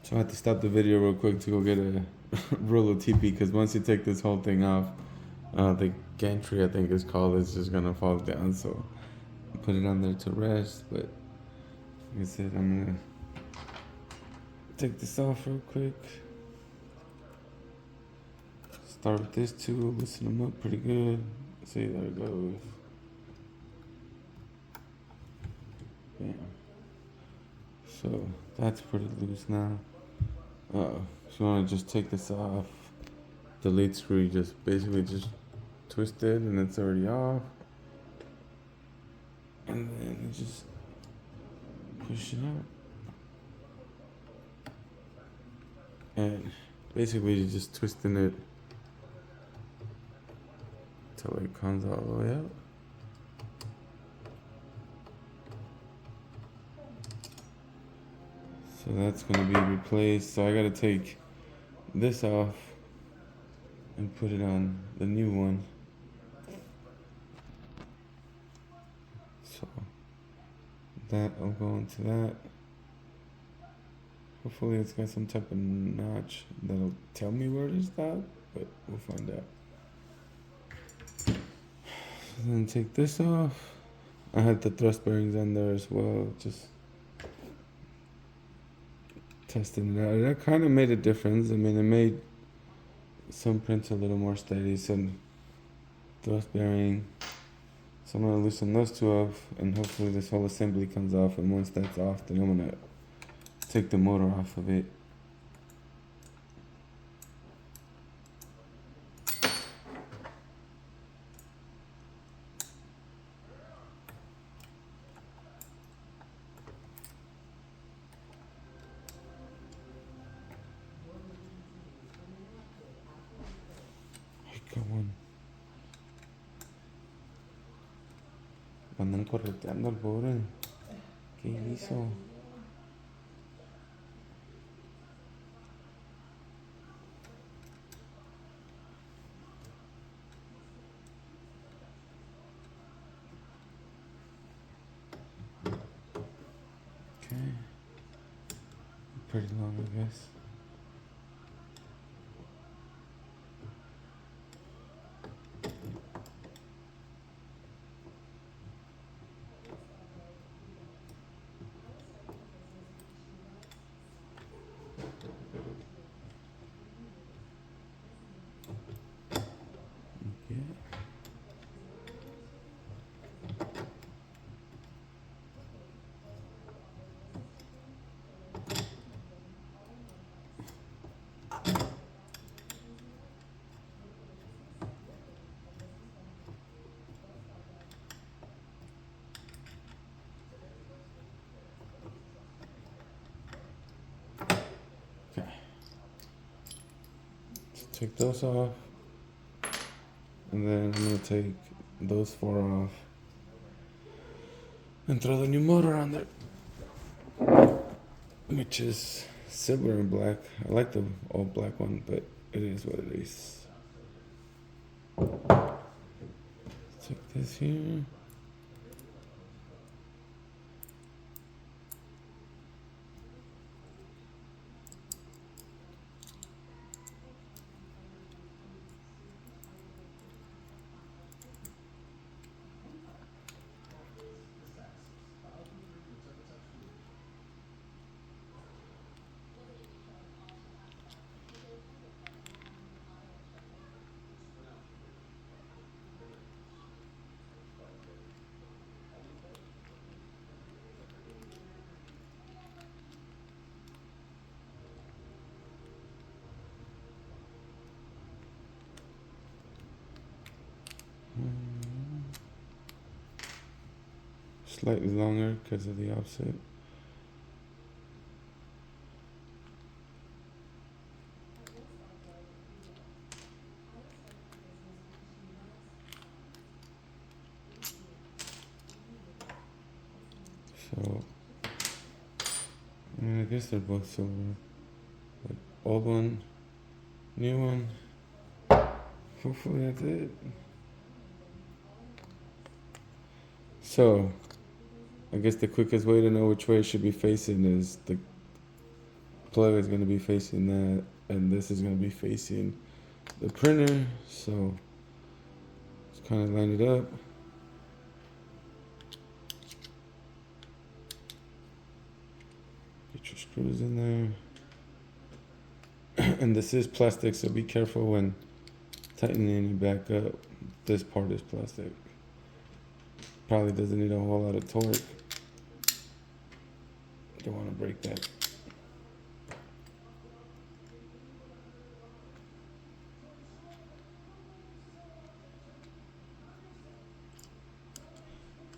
So I had to stop the video real quick to go get a roll of TP because once you take this whole thing off, the gantry I think it's called is just gonna fall down. So I put it on there to rest. But like I said, I'm gonna take this off real quick. Start with this too. Loosen them up pretty good. See, there it goes. Bam. So that's pretty loose now. If you want to just take this off, the lead screw, you just basically just twist it and it's already off. And then you just push it out. And basically you're just twisting it till it comes all the way out. So that's going to be replaced. So I got to take this off and put it on the new one. So that I'll go into that. Hopefully it's got some type of notch that'll tell me where it is at, but we'll find out. So then take this off. I had the thrust bearings on there as well, just testing it out. That kind of made a difference. I mean, it made some prints a little more steady, some thrust bearing. So I'm gonna loosen those two off, and hopefully this whole assembly comes off. And once that's off, then I'm gonna take the motor off of it. Ay, cabrón. Andan correteando al pobre. ¿Qué hizo? Okay. Pretty long, I guess. Yeah. Okay. So take those off. And then I'm gonna take those four off and throw the new motor on there, which is silver and black. I like the all black one, but it is what it is. Take this here. Slightly longer because of the offset. So, I mean, I guess they're both silver. But old one, new one. Hopefully that's it. So, I guess the quickest way to know which way it should be facing is the plug is going to be facing that, and this is going to be facing the printer. So just kind of line it up. Get your screws in there. And this is plastic, so be careful when tightening it back up. This part is plastic. Probably doesn't need a whole lot of torque. Don't want to break that.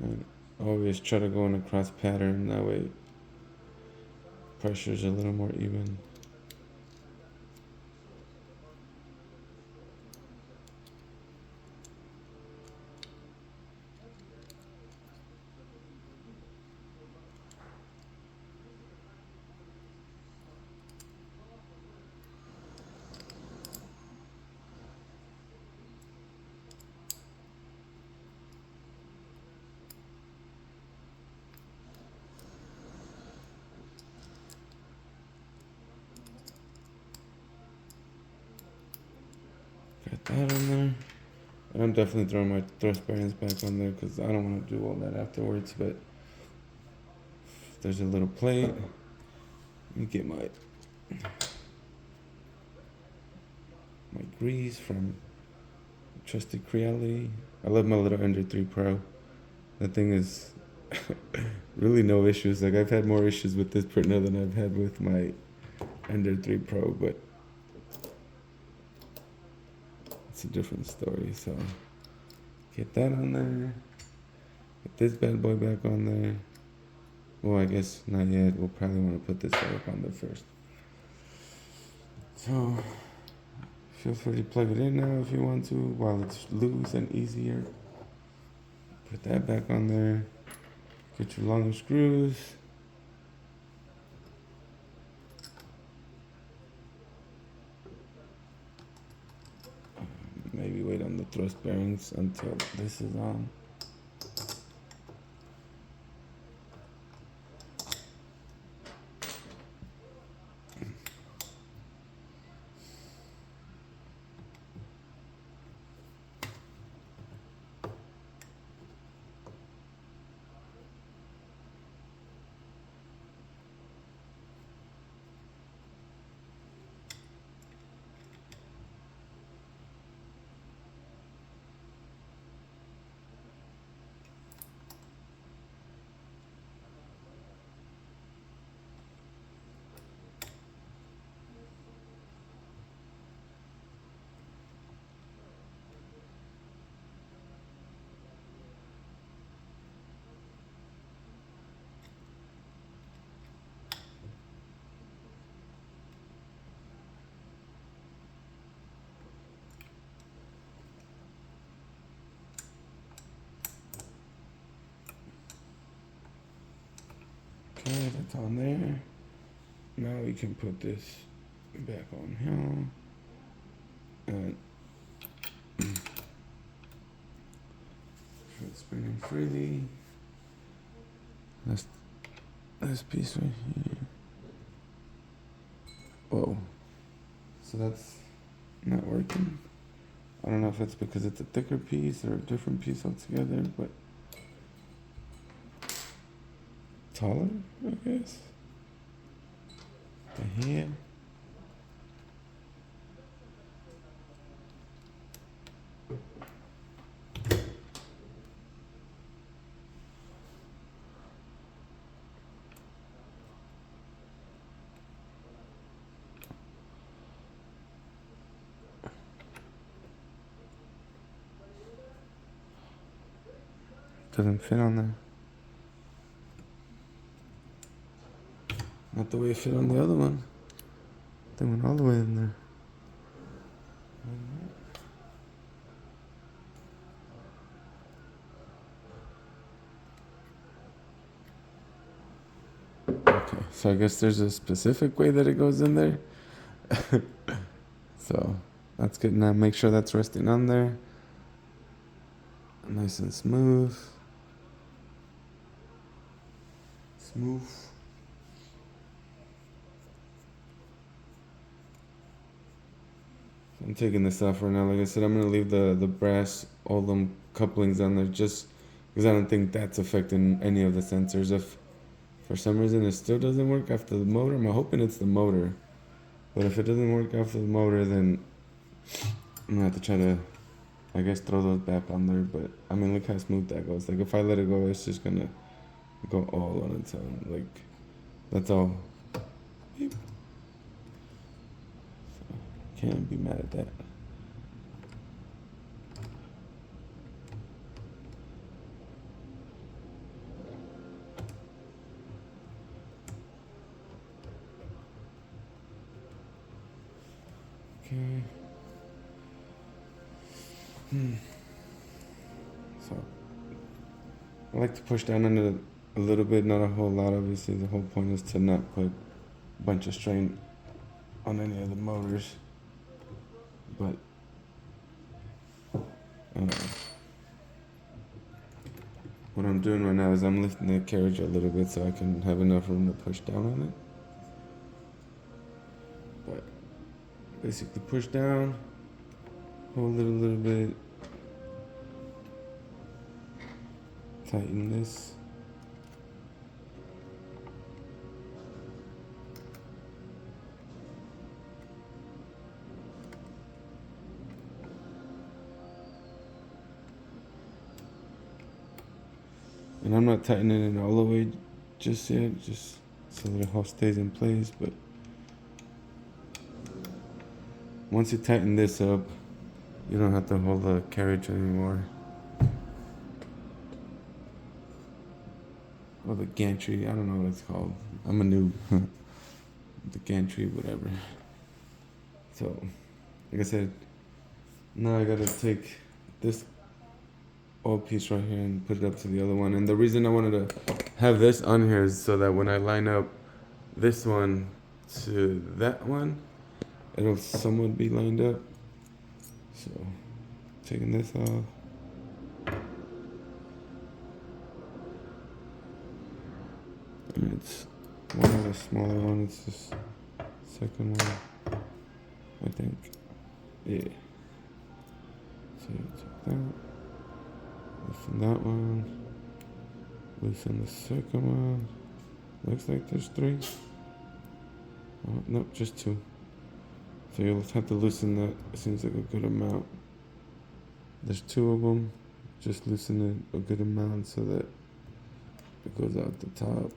And always try to go in a cross pattern, that way pressure's a little more even. Got that on there. And I'm definitely throwing my thrust bearings back on there because I don't want to do all that afterwards. But there's a little plate. Let me get my grease from Trusted Creality. I love my little Ender 3 Pro. That thing is really no issues. Like, I've had more issues with this printer than I've had with my Ender 3 Pro, but it's a different story. So get that on there. Get this bad boy back on there. Well, I guess not yet. We'll probably want to put this back on there first. So feel free to plug it in now if you want to, while it's loose and easier. Put that back on there. Get your longer screws. Maybe wait on the thrust bearings until this is on. Okay, that's on there. Now we can put this back on here. And it's spinning freely. That's this piece right here. Whoa. So that's not working. I don't know if it's because it's a thicker piece or a different piece altogether, but taller, I guess. The head. Doesn't fit on there. Not the way it fit on the other one. They went all the way in there. Okay, so I guess there's a specific way that it goes in there. So that's good. Now make sure that's resting on there. Nice and smooth. Smooth. I'm taking this off right now. Like I said, I'm gonna leave the brass, all them couplings on there, just because I don't think that's affecting any of the sensors. If for some reason it still doesn't work after the motor, I'm hoping it's the motor. But if it doesn't work after the motor, then I'm gonna have to try to, I guess, throw those back on there. But I mean, look how smooth that goes. Like if I let it go, it's just gonna go all on its own. Like that's all. Beep. So, can't be mad at that. Okay. So I like to push down on it a little bit, not a whole lot. Obviously, the whole point is to not put a bunch of strain on any of the motors. But what I'm doing right now is I'm lifting the carriage a little bit so I can have enough room to push down on it. But basically push down, hold it a little bit, tighten this. And I'm not tightening it all the way just yet, just so that it all stays in place. But once you tighten this up, you don't have to hold the carriage anymore. Or the gantry, I don't know what it's called. I'm a noob. The gantry, whatever. So, like I said, now I gotta take this old piece right here and put it up to the other one. And the reason I wanted to have this on here is so that when I line up this one to that one, it'll somewhat be lined up. So, taking this off. And it's one of the smaller one, it's this second one, I think. Yeah. So, take that. Loosen that one. Loosen the second one. Looks like there's 3. Oh, nope, just 2. So you'll have to loosen that. It seems like a good amount. There's 2 of them. Just loosen it a good amount so that it goes out the top.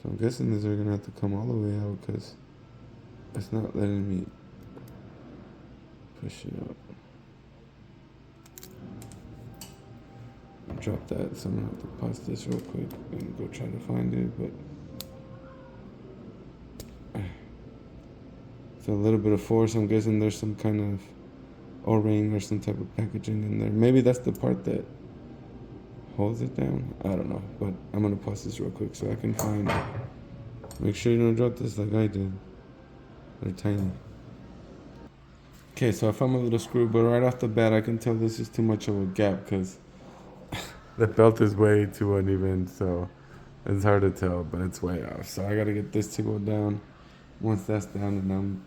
So I'm guessing these are gonna have to come all the way out because it's not letting me push it up. Drop that, so I'm gonna have to pause this real quick and go try to find it, but so a little bit of force. I'm guessing there's some kind of O-ring or some type of packaging in there. Maybe that's the part that holds it down. I don't know, but I'm gonna pause this real quick so I can find it. Make sure you don't drop this like I did. They're tiny. Okay, so I found my little screw, but right off the bat I can tell this is too much of a gap because the belt is way too uneven, so it's hard to tell, but it's way off. So I gotta get this to go down. Once that's down and I'm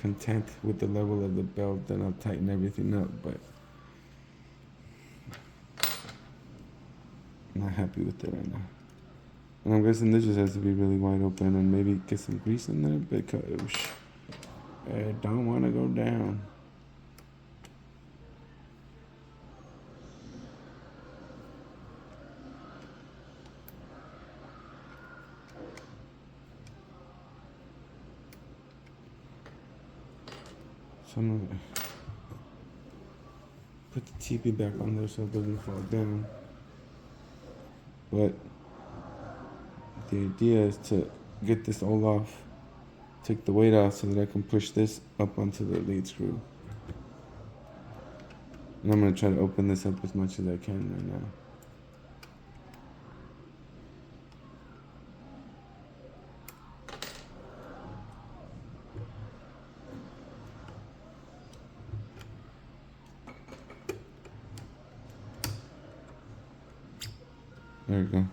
content with the level of the belt, then I'll tighten everything up, but I'm not happy with it right now. And I'm guessing this just has to be really wide open and maybe get some grease in there because I don't want to go down. So I'm gonna put the TP back on there so it doesn't fall down. But the idea is to get this all off, take the weight off so that I can push this up onto the lead screw. And I'm gonna try to open this up as much as I can right now. There we go.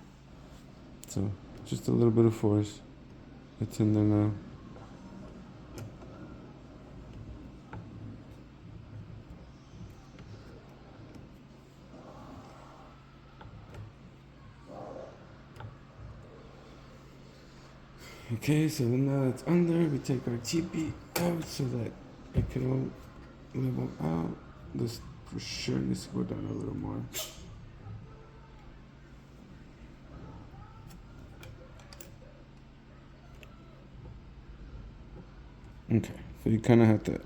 So just a little bit of force. It's in there now. Okay, so now it's under, we take our TP out so that it can all level out. This for sure needs to go down a little more. Okay, so you kind of have to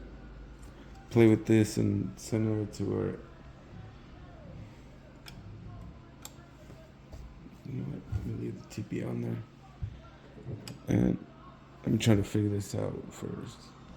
play with this and center it to where, you know what, let me leave the TP on there. And I'm trying to figure this out first.